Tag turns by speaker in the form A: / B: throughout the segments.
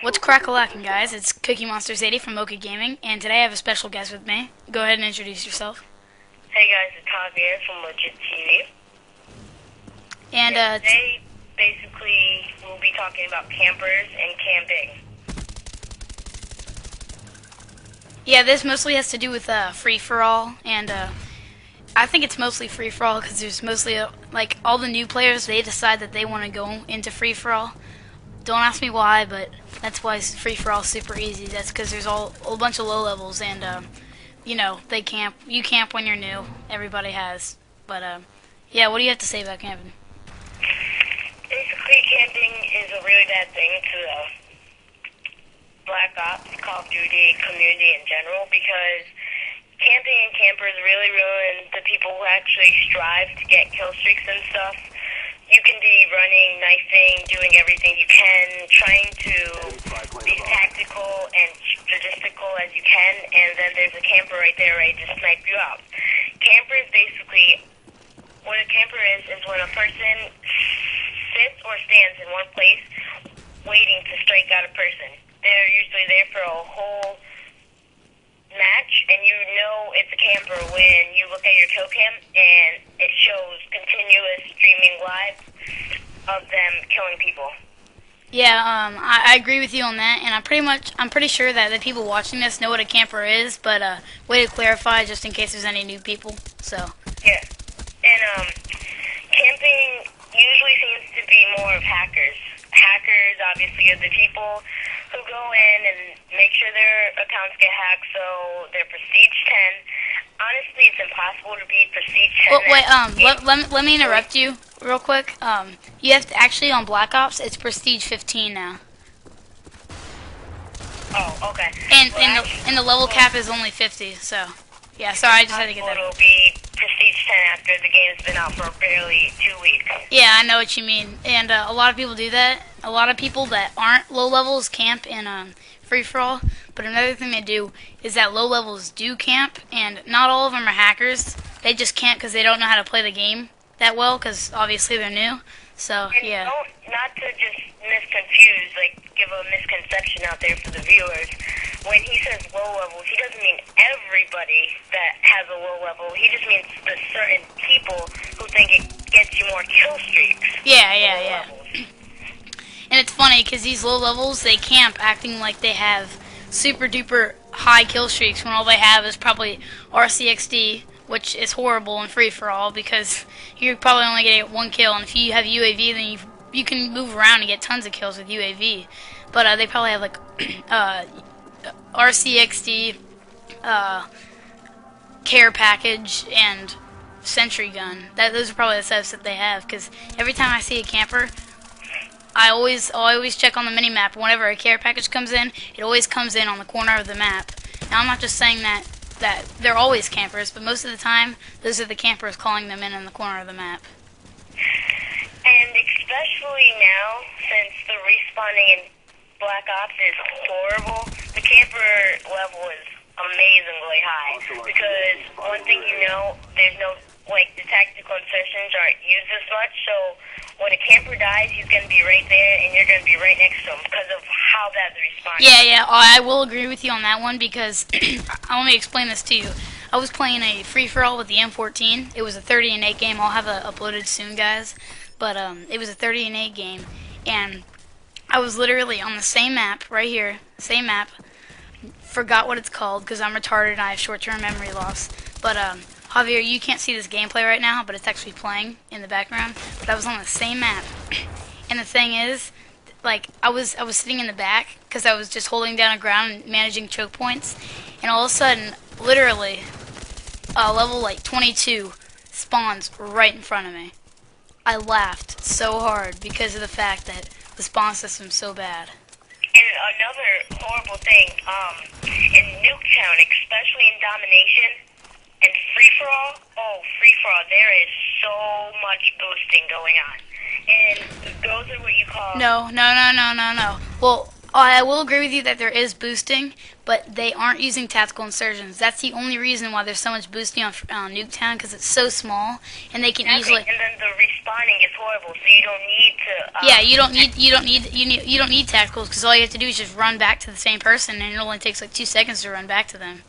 A: What's crack-a-lackin', guys? It's Cookie Monster 80 from Mocha Gaming, and today I have a special guest with me. Go ahead and introduce yourself.
B: Hey guys, it's Javier from L3gitTv.
A: And
B: Today, basically, we'll be talking about campers and camping.
A: yeah, this mostly has to do with free-for-all, and I think it's mostly free-for-all because there's mostly, like, all the new players, they decide that they want to go into free-for-all. Don't ask me why, but that's why free-for-all is super easy. That's because there's a bunch of low levels, and you know, they camp. You camp when you're new. Everybody has. But yeah, what do you have to say about camping?
B: Basically, camping is a really bad thing to the Black Ops, Call of Duty community in general, because camping and campers really ruin the people who actually strive to get kill streaks and stuff. You can be running, knifing, doing everything you can, trying to be tactical and statistical as you can, and then there's a camper right there ready to snipe you out. Campers basically, what a camper is when a person sits or stands in one place waiting to strike out a person. They're usually there for a whole match, and you know it's a camper when you look at your kill cam and it shows continuous streaming live of them killing people.
A: Yeah, I agree with you on that, and I'm pretty sure that the people watching this know what a camper is, but way to clarify just in case there's any new people. So
B: Yeah, and camping usually seems to be more of hackers. Hackers obviously are the people who go in and make sure their accounts get hacked, so they're prestige 10. Honestly, it's impossible to be prestige 10.
A: well, wait, let me interrupt you real quick. You have to actually on Black Ops, it's prestige 15 now.
B: Oh, okay.
A: And the level cap is only 50. So yeah, sorry, I just had to get that.
B: It'll be prestige 10 after the game's been out for barely 2 weeks.
A: Yeah, I know what you mean, and a lot of people do that. A lot of people that aren't low levels camp in free for all. But another thing they do is that low levels do camp, and not all of them are hackers. They just camp because they don't know how to play the game that well, because obviously they're new. So
B: And
A: yeah.
B: not to just misconfuse, like give a misconception out there for the viewers. When he says low levels, he doesn't mean everybody that has a low level. He just means the certain people who think it gets you more kill streaks.
A: Yeah. And it's funny because these low levels, they camp acting like they have super duper high kill streaks when all they have is probably RCXD, which is horrible in free for all because you're probably only going to get one kill, and if you have UAV, then you can move around and get tons of kills with UAV. But they probably have like RCXD, care package, and sentry gun. Those are probably the setups that they have, because every time I see a camper, I always check on the mini map. Whenever a care package comes in, it always comes in on the corner of the map. Now I'm not just saying that they're always campers, but most of the time those are the campers calling them in the corner of the map.
B: And especially now, since the respawning in Black Ops is horrible, the camper level is amazingly high. Because one thing you know, there's no, like, the tactical insertions aren't used as much, so when a camper dies, he's going to be right there, and you're going to be right next to him because of how bad the respawn is.
A: Yeah, I will agree with you on that one, because let me explain this to you. I was playing a free-for-all with the M14. It was a 30 and 8 game. I'll have it uploaded soon, guys. But it was a 30 and 8 game, and I was literally on the same map, right here, same map. Forgot what it's called because I'm retarded and I have short-term memory loss. But Javier, you can't see this gameplay right now, but it's actually playing in the background. But I was on the same map, and the thing is, like, I was sitting in the back because I was just holding down the ground and managing choke points, and all of a sudden, literally, level like 22 spawns right in front of me. I laughed so hard because of the fact that the spawn system's so bad.
B: And another horrible thing, in Nuketown, especially in Domination and free-for-all, there is so much boosting going on. And those are what you call...
A: No. Well, I will agree with you that there is boosting, but they aren't using tactical insertions. That's the only reason why there's so much boosting on Nuketown, because it's so small, and they can easily.
B: And then the respawning is horrible, so you don't need to.
A: Yeah, you don't need tacticals, because all you have to do is just run back to the same person, and it only takes like 2 seconds to run back to them.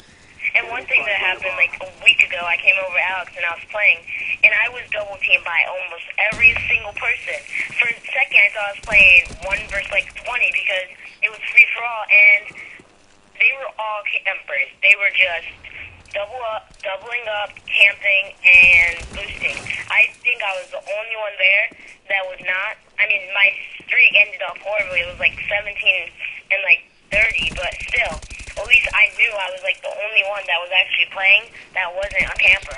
B: And one thing that happened like a week ago, I came over to Alex and I was playing, and I was double teamed by almost every single person. For a second, I thought I was playing 1 versus like 20 because it was free for all, and they were all campers. They were just doubling up, camping, and boosting. I think I was the only one there that was not. I mean, my streak ended up horribly. It was like 17 and like 30, but still. At least I knew I was like the only one that was actually playing that wasn't a camper.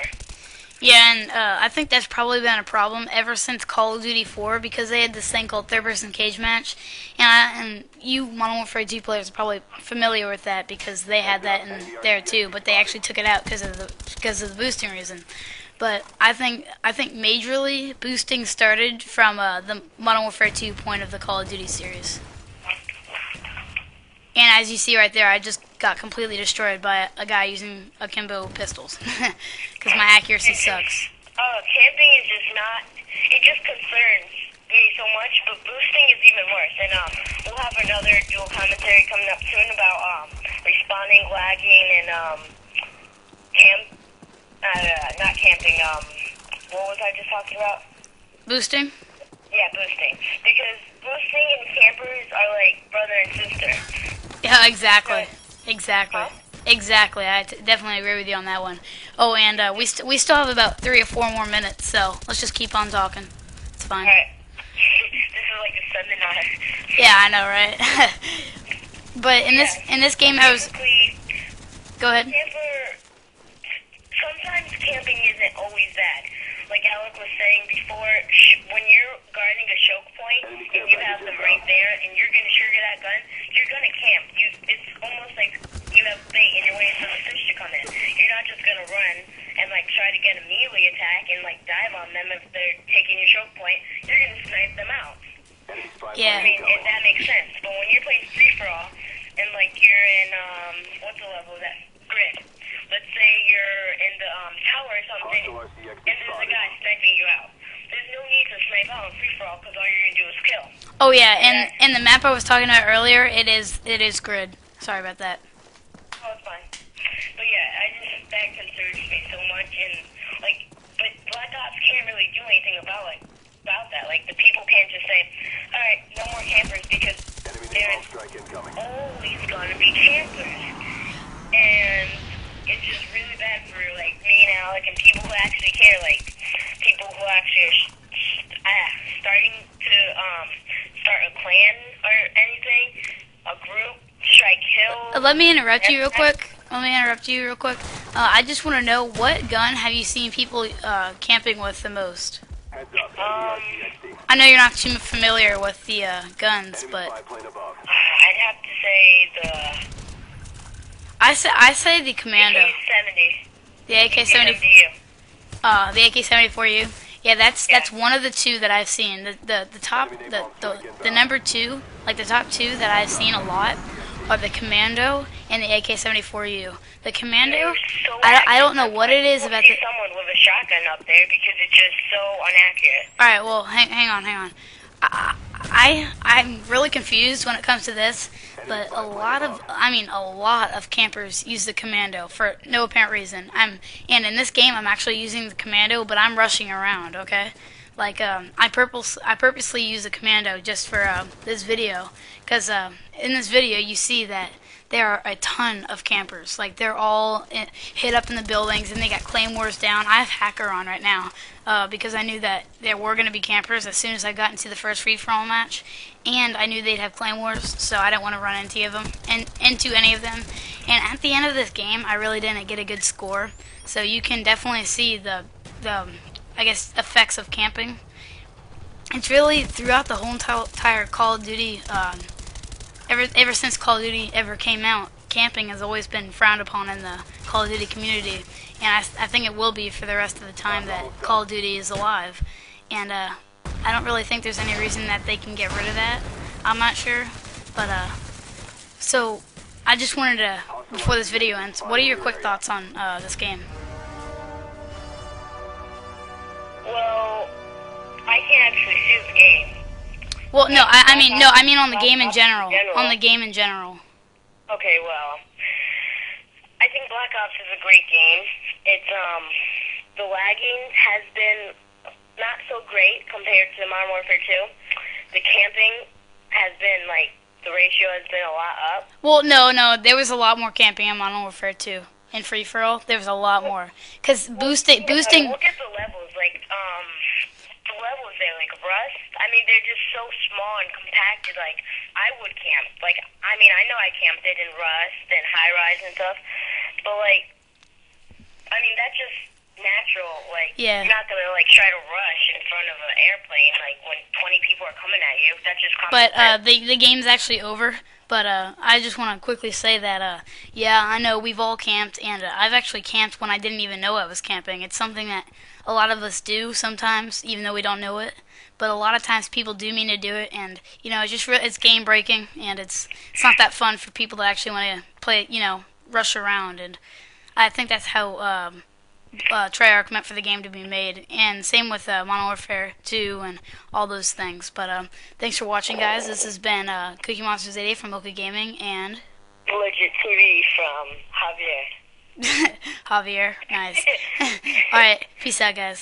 A: Yeah, and I think that's probably been a problem ever since Call of Duty 4, because they had this thing called third-person cage match, and you Modern Warfare 2 players are probably familiar with that because they had that in there too, but they actually took it out because of the boosting reason. But I think majorly boosting started from the Modern Warfare 2 point of the Call of Duty series. And as you see right there, I just got completely destroyed by a guy using akimbo pistols because my accuracy sucks.
B: Camping is just not. It just concerns me so much, but boosting is even worse. And we'll have another dual commentary coming up soon about respawning, lagging, and not camping. What was I just talking about?
A: Boosting?
B: Yeah, boosting. Because boosting and campers are like brother and sister.
A: Yeah, exactly.
B: So,
A: Exactly.
B: huh?
A: Exactly. I definitely agree with you on that one. Oh, and we still have about 3 or 4 more minutes, so let's just keep on talking. It's fine.
B: Alright. This is like a seminar.
A: Yeah, I know, right? But in this game, I was. Go ahead.
B: Sometimes camping isn't always bad. Like Alec was saying before, when you're guarding a choke point and you have them right there and you're going to trigger that gun, you're going to camp. It's almost like you have bait and you're waiting for the fish to come in. You're not just going to run and like try to get a melee attack and like dive on them if they're taking your choke point. You're going to snipe them out.
A: Yeah.
B: I mean, and that makes sense. But when you're playing free-for-all and like you're in, what's the level of that? Grid. Let's say you're in the tower or something, and there's a guy sniping you out. There's no need to snipe out on free-for-all because all you're going to do is kill.
A: Oh yeah, and in the map I was talking about earlier, it is grid. Sorry about that.
B: Oh, it's fine. But yeah, that concerns me so much, and like, but Black Ops can't really do anything about that. Like, the people can't just say, all right, no more campers because there's always gonna be campers, and it's just really bad for like me and Alec and people who actually care, like people who actually are starting to start a clan or anything, a group to try kill.
A: Let me interrupt you real quick. I just want to know, what gun have you seen people camping with the most? I know you're not too familiar with the guns, but
B: I'd have to say
A: I say the Commando.
B: AK-70.
A: The AK-70. The AK-74U. Yeah, that's one of the two that I've seen. The number 2, like the top 2 that I've seen a lot are the Commando and the AK-74U. The Commando, I don't know what it is about the.
B: Someone with a shotgun up there because it's just so inaccurate.
A: All right, well, hang on. I'm really confused when it comes to this, but a lot of campers use the Commando for no apparent reason. And in this game, I'm actually using the Commando, but I'm rushing around. Okay, like I purposely use the Commando just for this video, because in this video you see that there are a ton of campers. Like, they're all hid up in the buildings, and they got claymores down. I have Hacker on right now because I knew that there were going to be campers as soon as I got into the first free-for-all match, and I knew they'd have claymores, so I didn't want to run into any of them. And at the end of this game, I really didn't get a good score, so you can definitely see the I guess, effects of camping. It's really throughout the whole entire Call of Duty. Ever since Call of Duty ever came out, camping has always been frowned upon in the Call of Duty community, and I think it will be for the rest of the time that Call of Duty is alive. And I don't really think there's any reason that they can get rid of that. I'm not sure, but So, I just wanted to, before this video ends, what are your quick thoughts on this game?
B: Well, I can't actually see the game.
A: Well, no, I mean on the game in general. On the game in general.
B: Okay, well, I think Black Ops is a great game. It's, the lagging has been not so great compared to Modern Warfare 2. The camping has been, like, the ratio has been a lot up.
A: Well, no, there was a lot more camping in Modern Warfare 2. In Free For All, there was a lot more. Because boosting...
B: Look at the levels, like, the levels there, like Rust, I mean, they're just so small and compacted, like, I would camp. Like, I mean, I know I camped it in Rust and High Rise and stuff, but, like, I mean, that's just natural. Like,
A: Yeah.
B: you're not going to, like, try to rush in front of an airplane, like, when 20 people are coming at you. That's just common
A: But
B: sense.
A: the game's actually over. But I just want to quickly say that, yeah, I know we've all camped, and I've actually camped when I didn't even know I was camping. It's something that a lot of us do sometimes, even though we don't know it. But a lot of times people do mean to do it, and you know, it's just it's game breaking, and it's not that fun for people to actually want to play, you know, rush around. And I think that's how Treyarch meant for the game to be made, and same with Modern Warfare 2 and all those things. But thanks for watching, guys. This has been Cookie Monsters 88 from L3 Gaming and
B: Legit TV from Javier.
A: Javier. Nice. All right, peace out, guys.